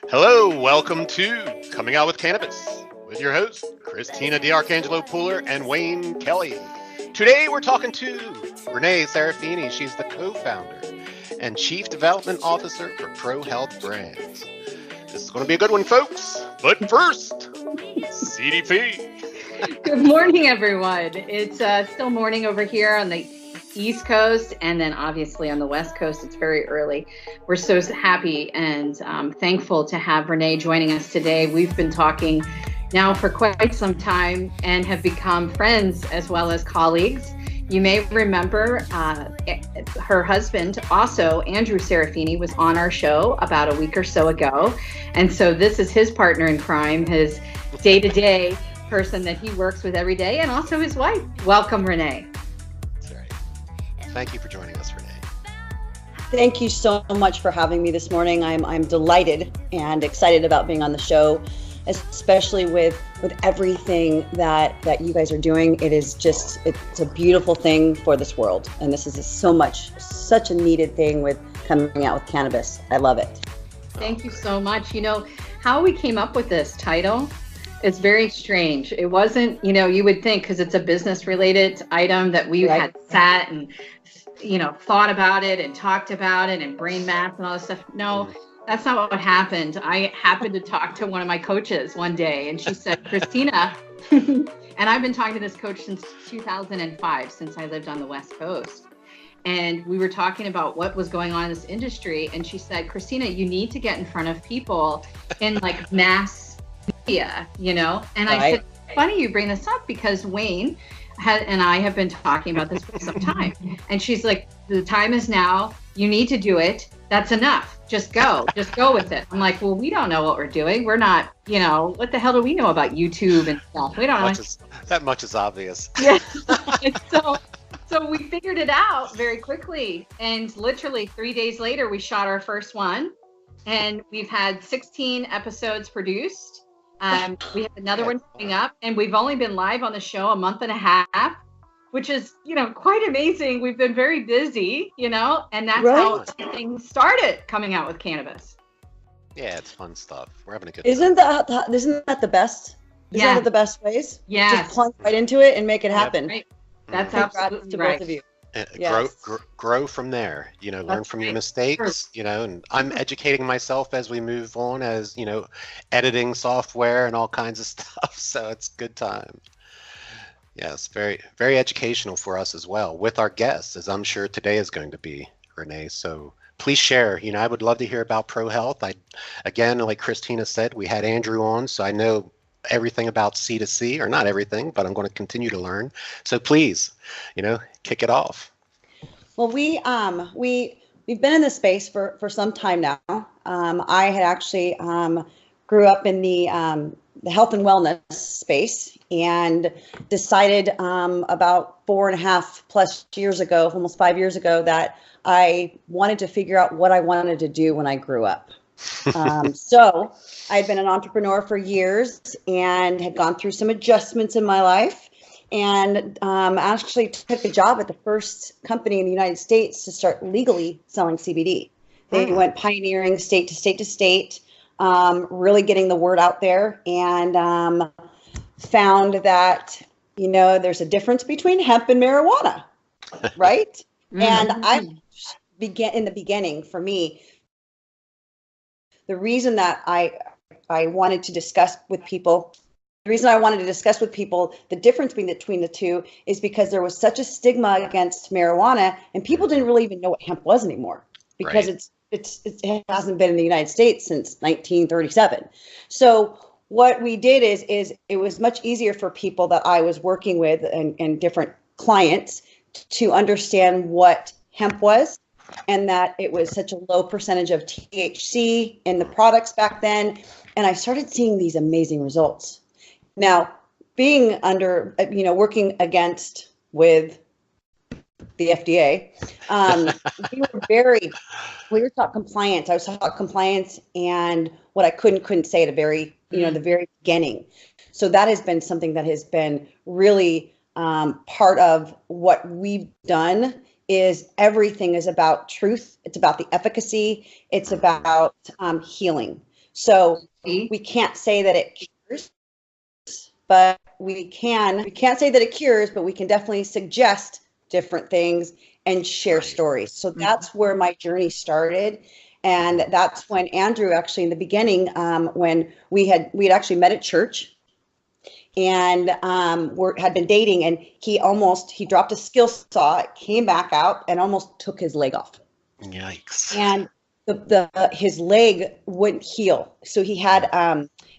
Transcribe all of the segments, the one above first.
Hello, welcome to Coming Out with Cannabis with your hosts, Christina DiArcangelo Pooler and Wayne Kelly. Today we're talking to René Serafini. She's the co-founder and Chief Development Officer for Pro Health Brands. This is going to be a good one, folks. But first, CDP. Good morning, everyone. It's still morning over here on the East Coast, and then obviously on the West Coast, it's very early. We're so happy and thankful to have René joining us today. We've been talking now for quite some time and have become friends as well as colleagues. You may remember her husband, also Andrew Serafini, was on our show about a week or so ago. And so this is his partner in crime, his day-to-day person that he works with every day, and also his wife. Welcome, René. That's right. Thank you for joining us, René. Thank you so much for having me this morning. I'm delighted and excited about being on the show, especially with everything that you guys are doing. It's a beautiful thing for this world. And this is such a needed thing with coming out with cannabis. I love it. Thank you so much. You know, how we came up with this title is very strange. It wasn't, you would think because it's a business related item that we had sat and, thought about it and talked about it and brain math and all this stuff. No. That's not what happened. I happened to talk to one of my coaches one day, and she said, Christina, and I've been talking to this coach since 2005, since I lived on the West Coast. And we were talking about what was going on in this industry. And she said, Christina, you need to get in front of people in like mass media, And I said, funny you bring this up because Wayne and I have been talking about this for some time. And she's like, the time is now. You need to do it. That's enough. Just go with it. I'm like, well, we don't know what we're doing. We're not, what the hell do we know about YouTube and stuff? We don't know. That much is obvious. Yeah. So we figured it out very quickly. And literally 3 days later, we shot our first one. And we've had 16 episodes produced. We have another one coming up. And we've only been live on the show a month and a half, which is, quite amazing. We've been very busy, and that's how things started coming out with cannabis. Yeah, it's fun stuff. We're having a good Isn't time. Isn't that the best? Isn't that the best ways? Yeah. Just plunge right into it and make it happen. Right. That's Congrats absolutely to right. both of you. Yes. Grow from there, learn from your mistakes, and I'm educating myself as we move on as, editing software and all kinds of stuff. So it's a good time. Yes, very, very educational for us as well with our guests, as I'm sure today is going to be, René. So please share. I would love to hear about Pro Health. Again, like Christina said, we had Andrew on, so I know everything about C2C, or not everything, but I'm going to continue to learn. So please, kick it off. Well, we've been in this space for some time now. I had actually grew up in the health and wellness space and decided about 4.5+ years ago, almost 5 years ago, that I wanted to figure out what I wanted to do when I grew up. So I had been an entrepreneur for years and had gone through some adjustments in my life, and actually took a job at the first company in the United States to start legally selling CBD. They went pioneering state to state to state, really getting the word out there, and found that, there's a difference between hemp and marijuana, right? And in the beginning, for me, the reason that I wanted to discuss with people, the difference between the two is because there was such a stigma against marijuana, and people didn't really even know what hemp was anymore, because it hasn't been in the United States since 1937. So what we did is it was much easier for people that I was working with and different clients to understand what hemp was, and that it was such a low percentage of THC in the products back then. And I started seeing these amazing results. Now, being under, working with the FDA, we were taught compliance. I was taught compliance, and what I couldn't say at the very beginning. So that has been something that has been really part of what we've done is everything is about truth. It's about the efficacy. It's about healing. So we can't say that it cures, but we can't say that it cures, but we can definitely suggest different things and share stories. So that's where my journey started. And that's when Andrew, actually in the beginning, when we'd actually met at church, and had been dating, and he dropped a skill saw, it came back out and almost took his leg off. Yikes. And his leg wouldn't heal. So he had,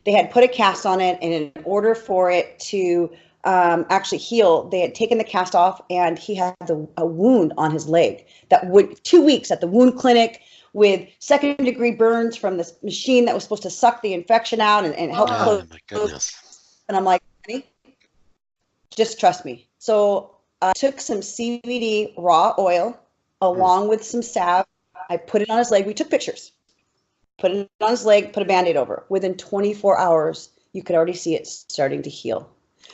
they had put a cast on it, and in order for it to actually heal, they had taken the cast off, and he had a wound on his leg that 2 weeks at the wound clinic with 2nd-degree burns from this machine that was supposed to suck the infection out and help close. Oh my goodness. And I'm like, honey, just trust me. So I took some CBD raw oil along with some salve. I put it on his leg. We took pictures. Put it on his leg, put a Band-Aid over. Within 24 hours, you could already see it starting to heal.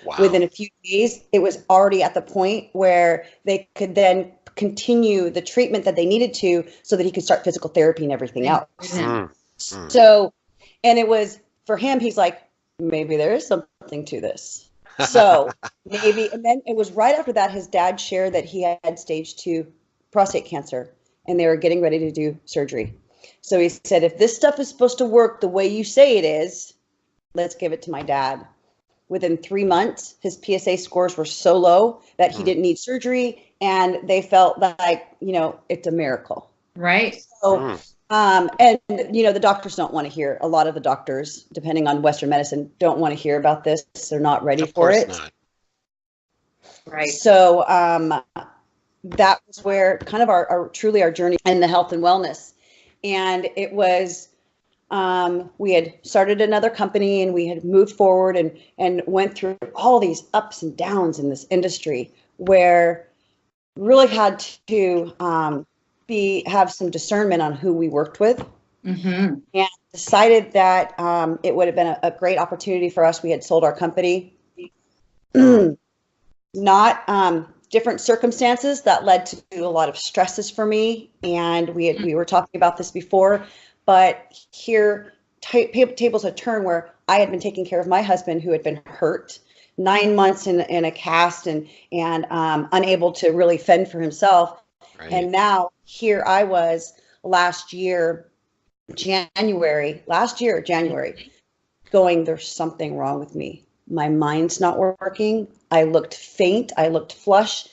Wow. Within a few days, it was already at the point where they could then continue the treatment that they needed to so that he could start physical therapy and everything else. So, and it was, for him, he's like, maybe there is something to this. So maybe, and then it was right after that, his dad shared that he had stage 2 prostate cancer and they were getting ready to do surgery. So he said, if this stuff is supposed to work the way you say it is, let's give it to my dad. Within 3 months, his PSA scores were so low that he didn't need surgery, and they felt like, it's a miracle. Right. So, and the doctors don't want to hear. A lot of the doctors, depending on Western medicine, don't want to hear about this. They're not ready for it. Not. Right. So that was where kind of our truly our journey in the health and wellness. And it was, we had started another company and we had moved forward and went through all these ups and downs in this industry where really had to have some discernment on who we worked with, and decided that it would have been a great opportunity for us. We had sold our company, not different circumstances that led to a lot of stresses for me. And we were talking about this before, but here tables had turned where I had been taking care of my husband who had been hurt 9 months in a cast and unable to really fend for himself. Right. And now here I was January, going, there's something wrong with me. My mind's not working. I looked faint. I looked flush.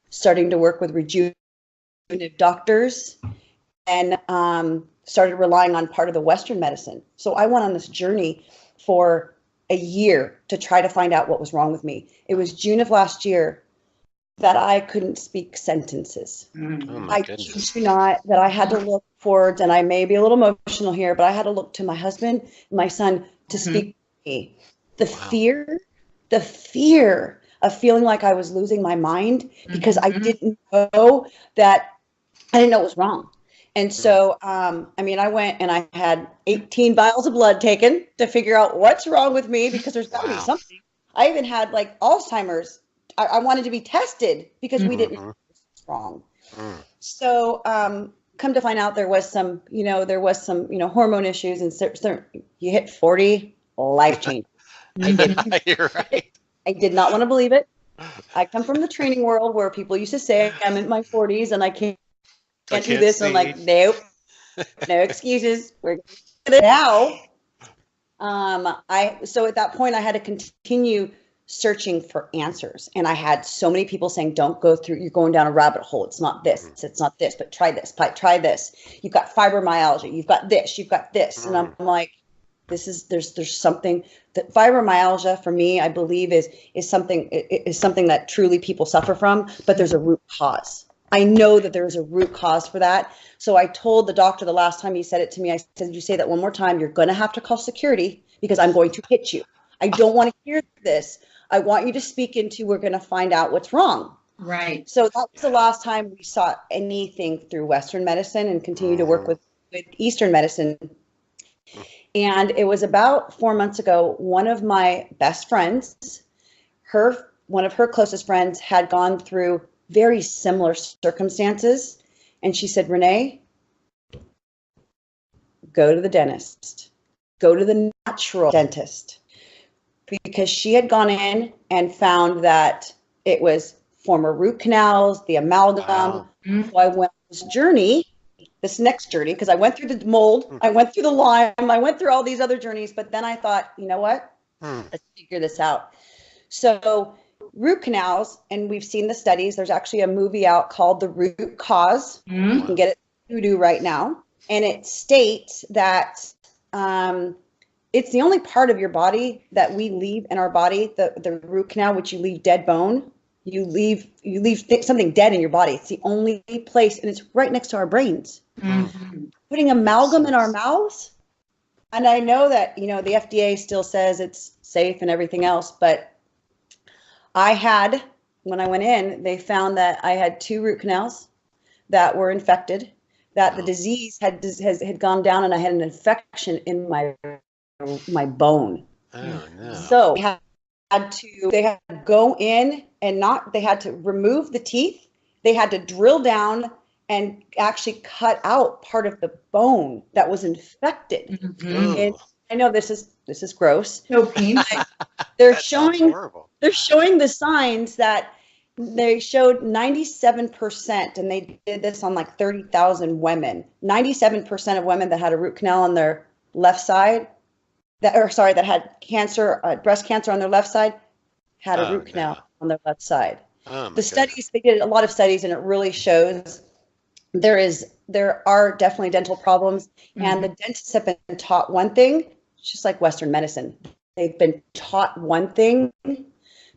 Starting to work with rejuvenative doctors and started relying on part of the Western medicine. So I went on this journey for a year to try to find out what was wrong with me. It was June of last year that I couldn't speak sentences. I kid you not, that I had to look forward, and I may be a little emotional here, but I had to look to my husband, my son, to speak to me. The fear of feeling like I was losing my mind because I didn't know that, I didn't know what was wrong. And so, I went and I had 18 vials of blood taken to figure out what's wrong with me because there's got to be something. I even had like Alzheimer's. I wanted to be tested because we didn't know what was wrong. So, come to find out there was some hormone issues, and you hit 40, life change. You're right. I did not want to believe it. I come from the training world where people used to say I'm in my 40s and I can't do this. I'm like, nope, no excuses. We're going to now. So at that point I had to continue searching for answers. And I had so many people saying, don't go through, you're going down a rabbit hole. It's not this, it's not this, but try this, try this. You've got fibromyalgia, you've got this, you've got this. And I'm like, there's something that fibromyalgia for me, I believe is something that truly people suffer from, but there's a root cause. I know that there's a root cause for that. So I told the doctor the last time he said it to me, I said, you say that one more time, you're going to have to call security because I'm going to hit you. I don't want to hear this. I want you to speak into, we're going to find out what's wrong. Right. So that was the last time we saw anything through Western medicine and continue to work with Eastern medicine. And it was about 4 months ago, one of my best friends, her one of her closest friends had gone through very similar circumstances. And she said, Renee, go to the dentist, go to the natural dentist, because she had gone in and found that it was former root canals, the amalgam. Wow. So I went on this next journey, because I went through the mold, I went through the Lyme, I went through all these other journeys, but then I thought, you know what? Let's figure this out. So root canals, and we've seen the studies, there's actually a movie out called The Root Cause. You can get it Voodoo right now. And it states that it's the only part of your body that we leave in our body, the root canal, which you leave dead bone. You leave something dead in your body. It's the only place, and it's right next to our brains. Putting amalgam in our mouths, and I know that, you know, the FDA still says it's safe and everything else, but when I went in, they found that I had 2 root canals that were infected, that the disease had gone down, and I had an infection in my bone. Oh no. So they had to go in and they had to remove the teeth. They had to drill down and actually cut out part of the bone that was infected. And I know this is gross. So painful. They're That showing sounds horrible. they're showing the signs that they showed 97%, and they did this on like 30,000 women. 97% of women that had a root canal on their left side, that had cancer, breast cancer on their left side, had a root canal on their left side. The studies, they did a lot of studies, and it really shows there are definitely dental problems, and the dentists have been taught one thing. It's just like Western medicine. They've been taught one thing,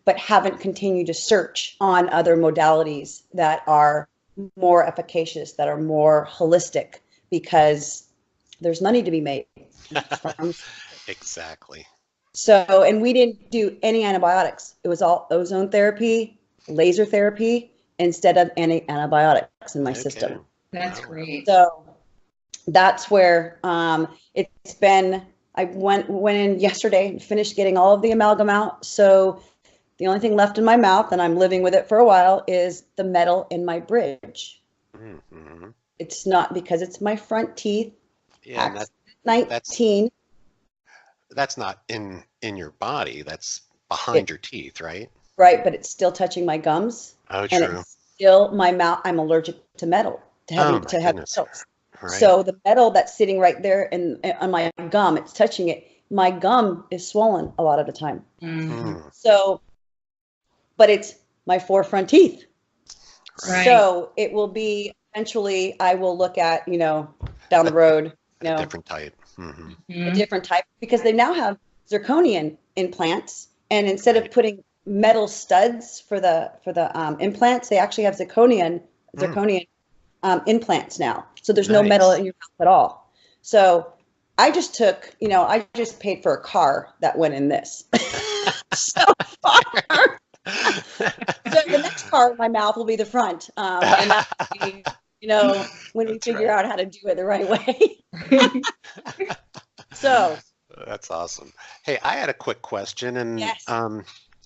but haven't continued to search on other modalities that are more efficacious, that are more holistic, because there's money to be made. Exactly. So, and we didn't do any antibiotics. It was all ozone therapy, laser therapy, instead of any antibiotics in my system. That's great. So that's where it's been. I went in yesterday and finished getting all of the amalgam out. So the only thing left in my mouth, and I'm living with it for a while, is the metal in my bridge. It's not, because it's my front teeth. Yeah, 19. That's not in your body. That's behind your teeth, right? Right, but it's still touching my gums. Oh, and true. It's still my mouth. I'm allergic to metal, to have metals. Right. So the metal that's sitting right there on my gum, it's touching it. My gum is swollen a lot of the time. So, but it's my 4 front teeth. Right. So it will be, eventually I will look at, down the road, a different type. a different type, because they now have zirconian implants, and instead of putting metal studs for the implants, they actually have zirconian implants now. So there's no metal in your mouth at all. So I just took, I just paid for a car that went in this. So far. So the next car in my mouth will be the front. And that will be, when we figure out how to do it the right way. So. That's awesome. Hey, I had a quick question, and yes.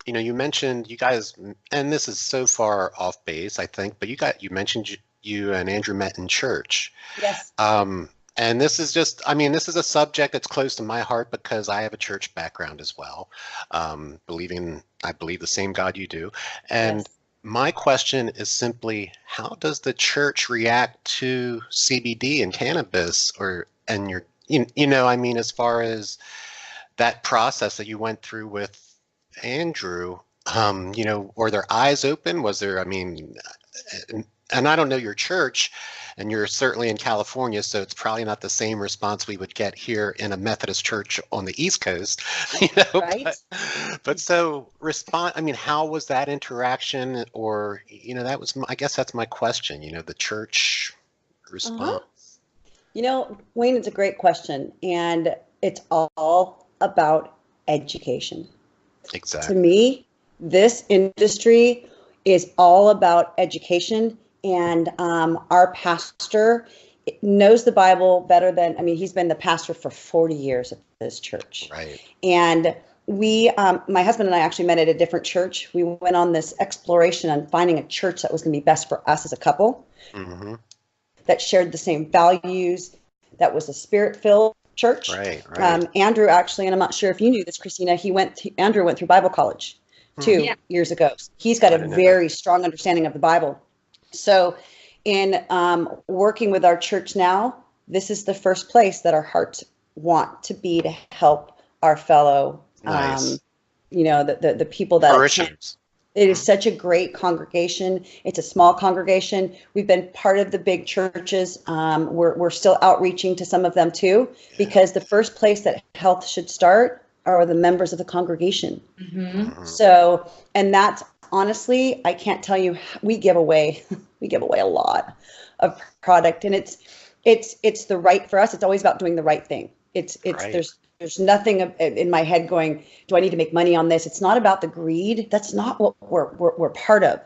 You mentioned you guys, and this is so far off base, I think, but you mentioned you and Andrew met in church. Yes. And this is just, this is a subject that's close to my heart because I have a church background as well, I believe the same God you do. And yes. My question is simply, how does the church react to CBD and cannabis, as far as that process that you went through with Andrew, were their eyes open? Was there, and I don't know your church, and you're certainly in California, so it's probably not the same response we would get here in a Methodist church on the East Coast, Right. But so how was that interaction? Or, I guess that's my question, the church response. Wayne, it's a great question, and it's all about education. Exactly. To me, this industry is all about education, and our pastor knows the Bible better than, he's been the pastor for 40 years at this church. Right. And we, my husband and I actually met at a different church. We went on this exploration on finding a church that was going to be best for us as a couple, that shared the same values, that was a spirit-filled church. Right. Andrew actually, and I'm not sure if you knew this, Christina, Andrew went through Bible college 2 years ago. He's got a very strong understanding of the Bible. So in working with our church now, this is the first place that our hearts want to be to help our fellow, the people that parishioners. It is such a great congregation. It's a small congregation. We've been part of the big churches. We're still outreaching to some of them too, because the first place that health should start are the members of the congregation. So, and that's honestly, I can't tell you, we give away a lot of product, and it's the right for us. It's always about doing the right thing. There's nothing in my head going, do I need to make money on this? It's not about the greed. That's not what we're part of.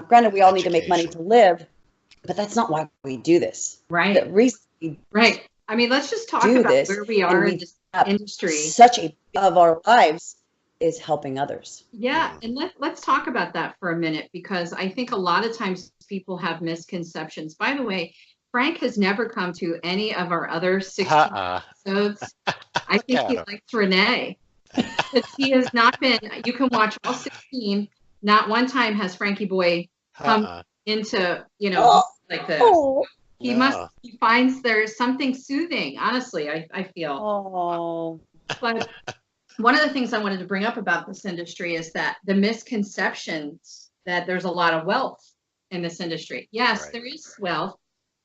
Granted, we all need to make money to live, but that's not why we do this. Right. The reason Right. I mean, let's just talk about where we are in this industry. Such a of our lives is helping others. Yeah, and let's talk about that for a minute, because I think a lot of times people have misconceptions. By the way, Frank has never come to any of our other 16 episodes. I think he likes Renee. Because he has not been, you can watch all 16. Not one time has Frankie Boy come into, like this. He finds there's something soothing, honestly, I feel. But one of the things I wanted to bring up about this industry is that the misconceptions that there's a lot of wealth in this industry. Yes, there is wealth.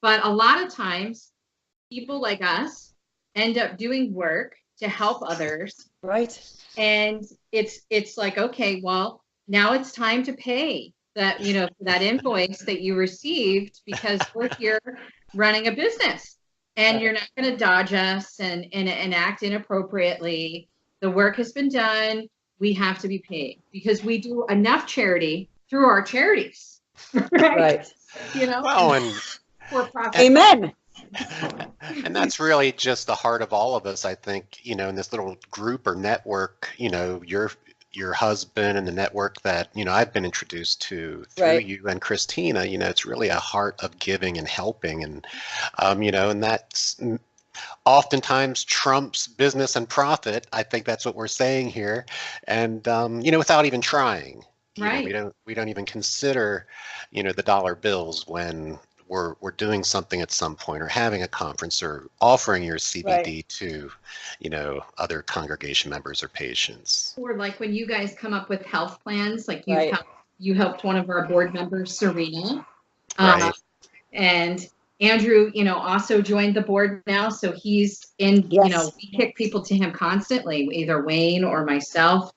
But a lot of times, people like us end up doing work to help others. Right. And it's like, okay, well, now it's time to pay that, that invoice that you received, because we're here running a business, and you're not going to dodge us and act inappropriately. The work has been done. We have to be paid because we do enough charity through our charities. Right. Well, and for profit. Amen. And that's really just the heart of all of us, I think, in this little group or network, your husband and the network that, I've been introduced to through you and Christina, it's really a heart of giving and helping. And, and that's oftentimes trumps business and profit. I think that's what we're saying here. And, without even trying, we don't even consider, the dollar bills when we're doing something at some point, or having a conference, or offering your CBD to, other congregation members or patients. Or like when you guys come up with health plans, like you helped one of our board members, Serena, and Andrew, also joined the board now. So he's in, we kick people to him constantly, either Wayne or myself,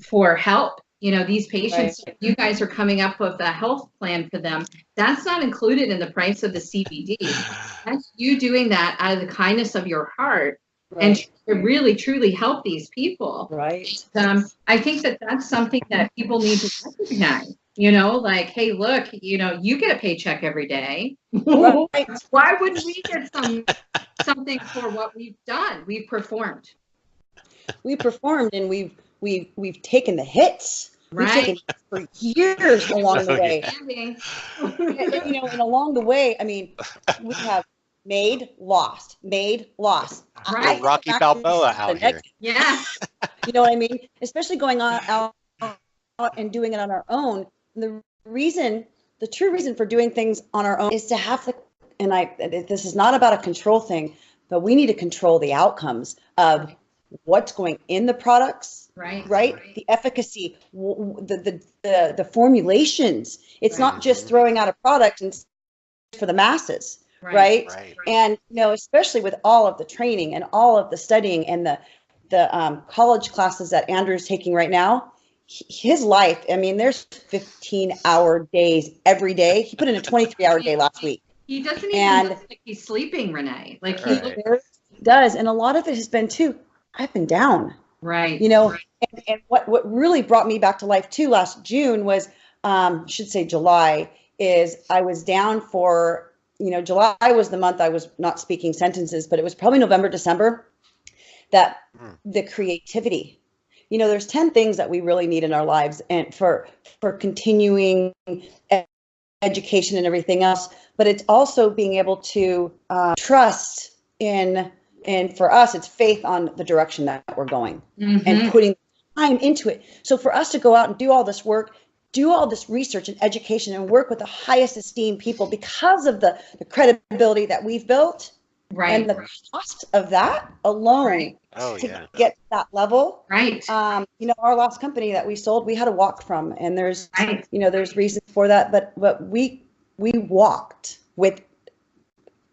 for help. These patients, you guys are coming up with a health plan for them. That's not included in the price of the CBD. That's you doing that out of the kindness of your heart and to really, truly help these people. Right. I think that that's something that people need to recognize. Like, hey, look, you get a paycheck every day. Right. Why wouldn't we get something for what we've done? We've performed. We performed, and we've taken the hits. We've taken it for years along the way. And along the way, I mean, we have made, lost. Right. Rocky Balboa out here. Yeah. You know what I mean? Especially going out and doing it on our own. The true reason for doing things on our own is to have this is not about a control thing, but we need to control the outcomes of what's going in the products. Right. The efficacy, the formulations. It's not just throwing out a product and for the masses. Right. And, especially with all of the training and all of the studying and the college classes that Andrew's taking right now, his life, I mean, there's 15-hour days every day. He put in a 23-hour day last week. He doesn't even look like he's sleeping, Renee. Like he does. And a lot of it has been too, I've been down. Right. And what really brought me back to life too last June was, should say July, is I was down for, July was the month I was not speaking sentences, but it was probably November, December that the creativity. You know, there's 10 things that we really need in our lives and for continuing education and everything else, but it's also being able to trust in, and for us, it's faith on the direction that we're going and putting time into it. So for us to go out and do all this work, do all this research and education and work with the highest esteemed people because of the credibility that we've built, and the cost of that alone to get to that level. You know, our last company that we sold, we had to walk from, and there's, you know, there's reasons for that, but we walked with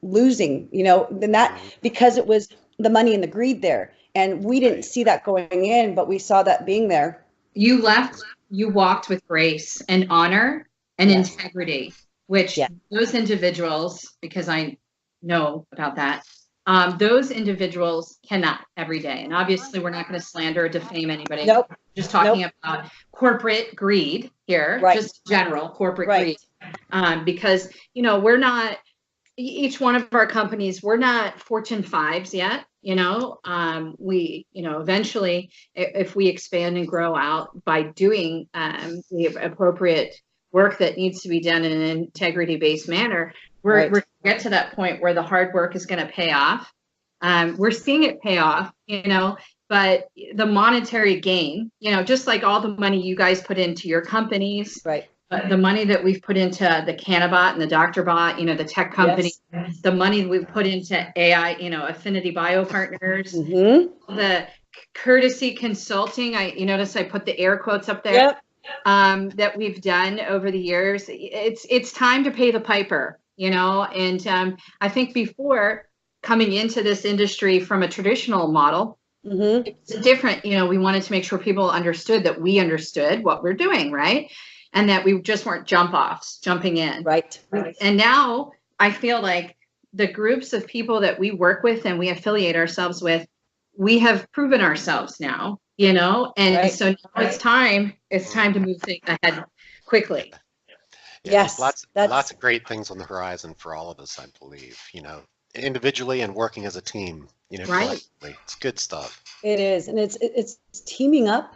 losing, you know, then that, because it was the money and the greed there. And we didn't see that going in, but we saw that being there. You walked with grace and honor and integrity, which those individuals, because I know about that, those individuals cannot every day. And obviously we're not going to slander or defame anybody. Nope. Just talking about corporate greed here, just general corporate greed. Because, you know, we're not, each one of our companies, we're not Fortune 5s yet. You know, we, you know, eventually, if we expand and grow out by doing the appropriate work that needs to be done in an integrity-based manner, we're going to get to that point where the hard work is going to pay off. We're seeing it pay off, you know, but the monetary gain, you know, just like all the money you guys put into your companies, the money that we've put into the Cannabis and the Dr. Bot, you know, the tech company, the money we've put into AI, you know, Affinity Bio Partners, the courtesy consulting. You notice I put the air quotes up there, that we've done over the years. It's time to pay the piper, you know, and I think before coming into this industry from a traditional model, it's different. You know, we wanted to make sure people understood that we understood what we're doing, right? And that we just weren't jumping in. And now I feel like the groups of people that we work with and we affiliate ourselves with, we have proven ourselves now, you know, and so now it's time to move things ahead quickly. Lots of great things on the horizon for all of us, I believe, you know, individually and working as a team, you know, collectively. It's good stuff. It is. And it's teaming up,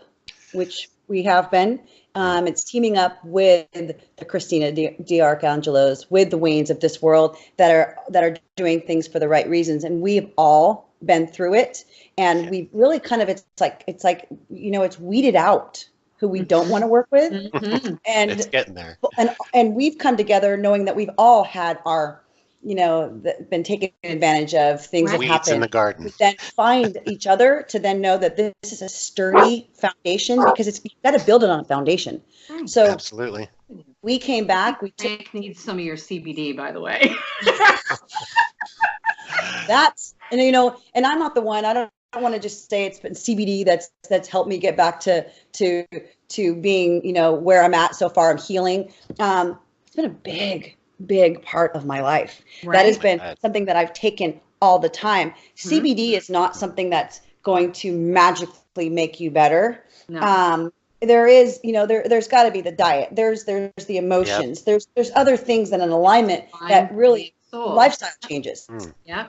which we have been. It's teaming up with the Christina D'Arcangelos, with the Waynes of this world that are doing things for the right reasons, and we've all been through it. And we really kind of it's like you know, it's weeded out who we don't want to work with, and it's getting there. And we've come together knowing that we've all had our, you know, been taken advantage of, things that happen in the garden. We then find each other to then know that this is a sturdy foundation, because you've got to build it on a foundation. So absolutely, we came back. We need some of your CBD, by the way. That's, and you know, and I'm not the one. I don't want to just say it's been CBD that's helped me get back to being, you know, where I'm at so far. I'm healing. It's been a big part of my life. That has been something that I've taken all the time. CBD is not something that's going to magically make you better. There is, you know, there's got to be the diet. There's the emotions. There's other things that an alignment that really lifestyle changes.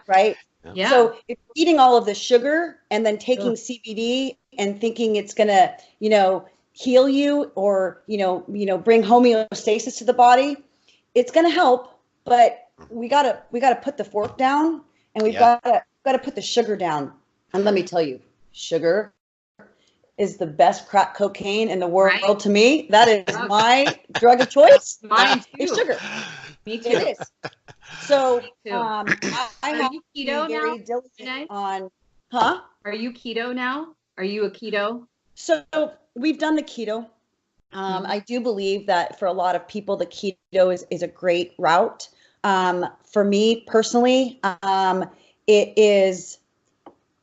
Right. So if eating all of the sugar and then taking CBD and thinking it's gonna, you know, heal you or you know bring homeostasis to the body, it's going to help, but we got to put the fork down, and we've got to put the sugar down. And let me tell you, sugar is the best crack cocaine in the world to me. That is my drug of choice. Mine too. It's sugar. Me too. It is. So I have to be very diligent on, Are you keto now? Are you a keto? So we've done the keto. I do believe that for a lot of people, the keto is a great route. For me personally, it is,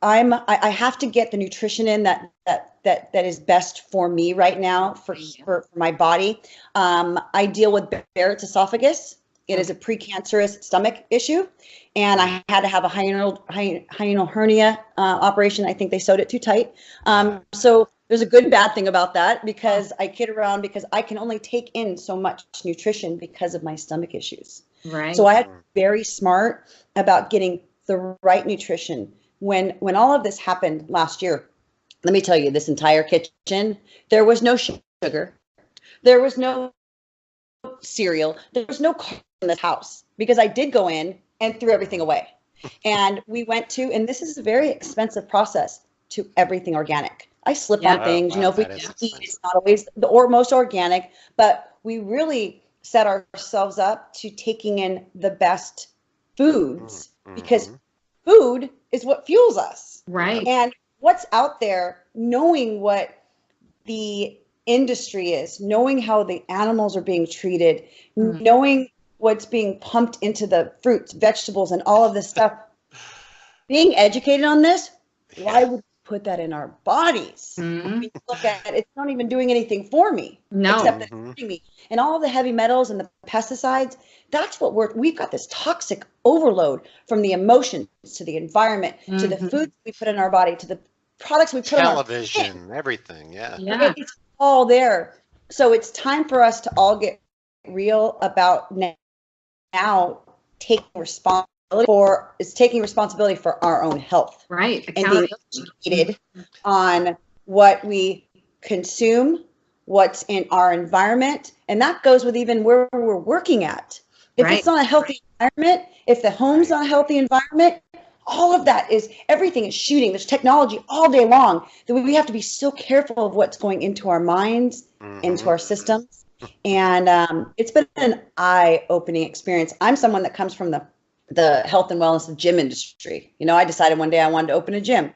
I have to get the nutrition in that is best for me right now for my body. I deal with Barrett's esophagus. It is a precancerous stomach issue, and I had to have a hiatal hernia operation. I think they sewed it too tight. So there's a good and bad thing about that, because I kid around because I can only take in so much nutrition because of my stomach issues. So I had to be very smart about getting the right nutrition when all of this happened last year, let me tell you, this entire kitchen, there was no sugar, there was no cereal, there was no carbs in this house, because I did go in and threw everything away. And we went to, and this is a very expensive process, to everything organic. I slip on things, you know, if we eat, it's not always the most organic, but we really set ourselves up to taking in the best foods, because food is what fuels us. Right. And what's out there, knowing what the industry is, knowing how the animals are being treated, knowing what's being pumped into the fruits, vegetables, and all of this stuff, being educated on this, why would we put that in our bodies? When you look at it, it's not even doing anything for me, except that it's hurting me. And all the heavy metals and the pesticides, that's what we've got, this toxic overload, from the emotions to the environment, to the foods we put in our body, to the products we put on our television, everything. Yeah. It's all there. So it's time for us to all get real about now taking responsibility for our own health. Right. And being educated on what we consume, what's in our environment. And that goes with even where we're working at. If it's not a healthy environment, if the home's not a healthy environment, all of that is, everything is shooting. There's technology all day long, that we have to be so careful of what's going into our minds, into our systems. And it's been an eye-opening experience. I'm someone that comes from the health and wellness and gym industry. You know, I decided one day I wanted to open a gym.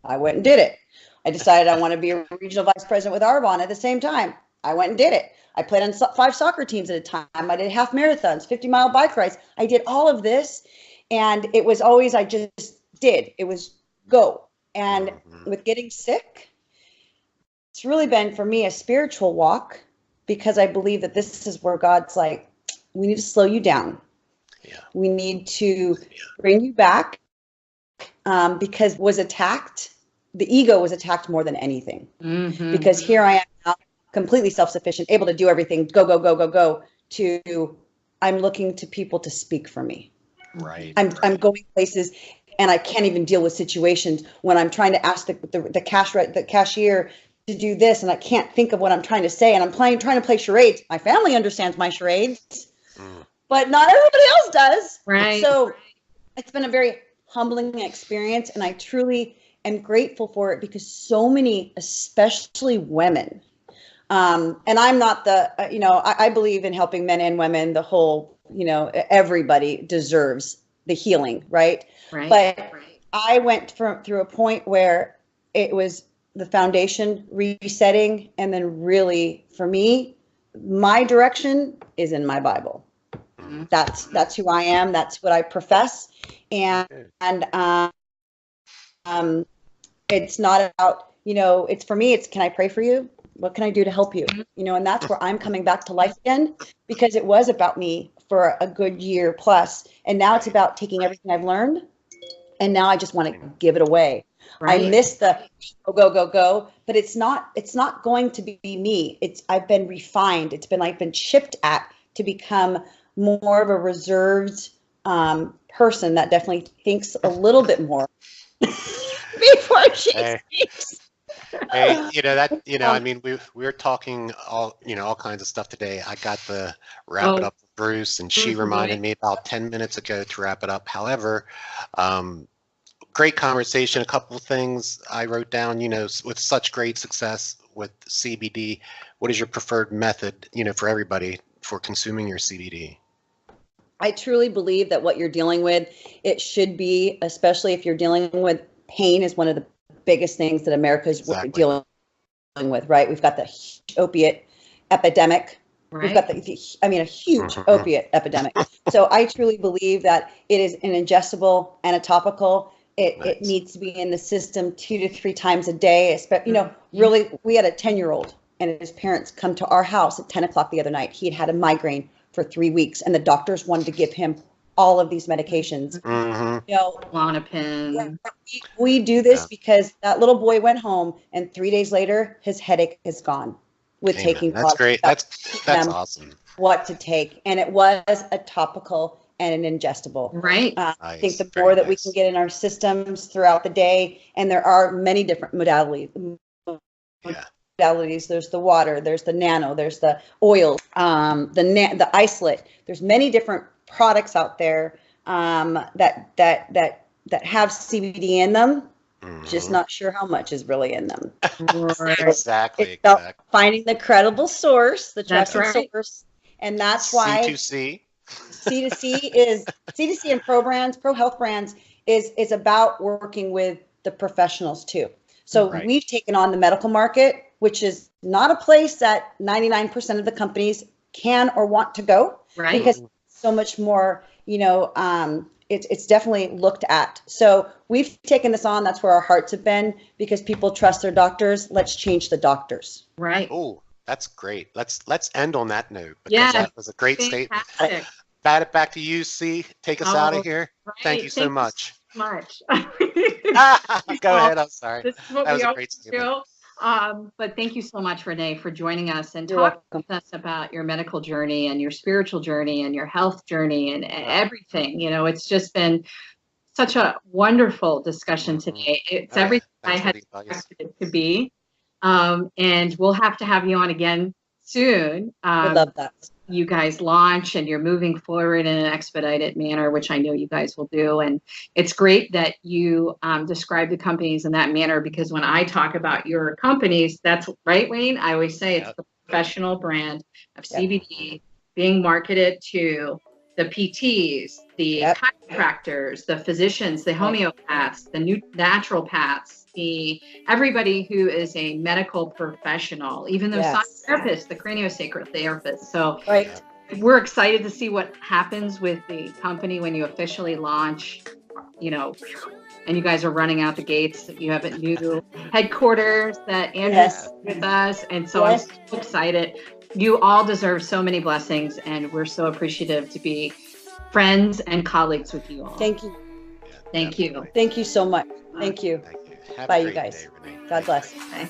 I went and did it. I decided I want to be a regional vice president with Arbonne at the same time. I went and did it. I played on 5 soccer teams at a time. I did half marathons, 50-mile bike rides. I did all of this. And it was always, I just did. It was go. And with getting sick, it's really been for me a spiritual walk, because I believe that this is where God's like, we need to slow you down. Yeah. We need to bring you back, because the ego was attacked more than anything. Because here I am now, completely self-sufficient, able to do everything, go, to I'm looking to people to speak for me. Right. I'm going places, and I can't even deal with situations when I'm trying to ask the cashier to do this, and I can't think of what I'm trying to say, and I'm trying to play charades. My family understands my charades, but not everybody else does. Right. So it's been a very humbling experience, and I truly am grateful for it, because so many, especially women, and I'm not I believe in helping men and women, the whole, everybody deserves the healing, right? But I went through a point where it was the foundation resetting, and then really, for me, my direction is in my Bible. That's who I am. That's what I profess, and it's not about, it's for me. It's, can I pray for you? What can I do to help you? And that's where I'm coming back to life again, because it was about me for a good year plus. And now it's about taking everything I've learned, and now I just want to give it away. Right. I miss the go, but it's not going to be me. I've been refined. I've been chipped at to become more of a reserved person that definitely thinks a little bit more before she speaks. Hey, I mean, we were talking all kinds of stuff today. I got the wrap it up with Bruce, and she reminded me about 10 minutes ago to wrap it up. However, great conversation. A couple of things I wrote down, with such great success with CBD, what is your preferred method, for everybody for consuming your CBD? I truly believe that what you're dealing with, it should be, especially if you're dealing with pain, is one of the biggest things that America is dealing with, right? We've got the opiate epidemic. Right. We've got a huge opiate epidemic. So I truly believe that it is an ingestible and a topical. It needs to be in the system 2 to 3 times a day. Really, we had a 10-year-old and his parents come to our house at 10 o'clock the other night. He had a migraine for 3 weeks, and the doctors wanted to give him all of these medications. Klonopin. We do this because that little boy went home, and 3 days later, his headache is gone with taking. That's great. That's awesome. What to take, and it was a topical and an ingestible. Right. I think the more that we can get in our systems throughout the day, and there are many different modalities. Yeah. There's the water, there's the nano, there's the oil, the isolate. There's many different products out there that have CBD in them. Just not sure how much is really in them. Exactly. Finding the credible source, the trusted source, and that's why C2C. C2C and pro health brands is about working with the professionals too. So we've taken on the medical market, which is not a place that 99% of the companies can or want to go, because so much more, it's definitely looked at. So we've taken this on. That's where our hearts have been, because people trust their doctors. Let's change the doctors. Right. Oh, that's great. Let's end on that note, because that was a great statement. Bat it back to you, C. Take us out of here. Right. Thank you so much. Go ahead. I'm sorry. This is what that was a great statement. But thank you so much, Renee, for joining us and talking with us about your medical journey and your spiritual journey and your health journey and everything. It's just been such a wonderful discussion today. It's everything I had expected it to be. And we'll have to have you on again soon. I love that. You guys launch and you're moving forward in an expedited manner, which I know you guys will do. And it's great that you describe the companies in that manner, because when I talk about your companies, that's right, Wayne, I always say it's the professional brand of CBD being marketed to the PTs, the chiropractors, the physicians, the homeopaths, the naturopaths, everybody who is a medical professional, even those therapists, the craniosacral therapists. So we're excited to see what happens with the company when you officially launch, and you guys are running out the gates. You have a new headquarters that Andrew's with us. And so I'm so excited. You all deserve so many blessings, and we're so appreciative to be friends and colleagues with you all. Thank you. Thank you. Thank you so much. Thank you. Thank you. Bye, you guys. Day, Renee. God bless. Bye.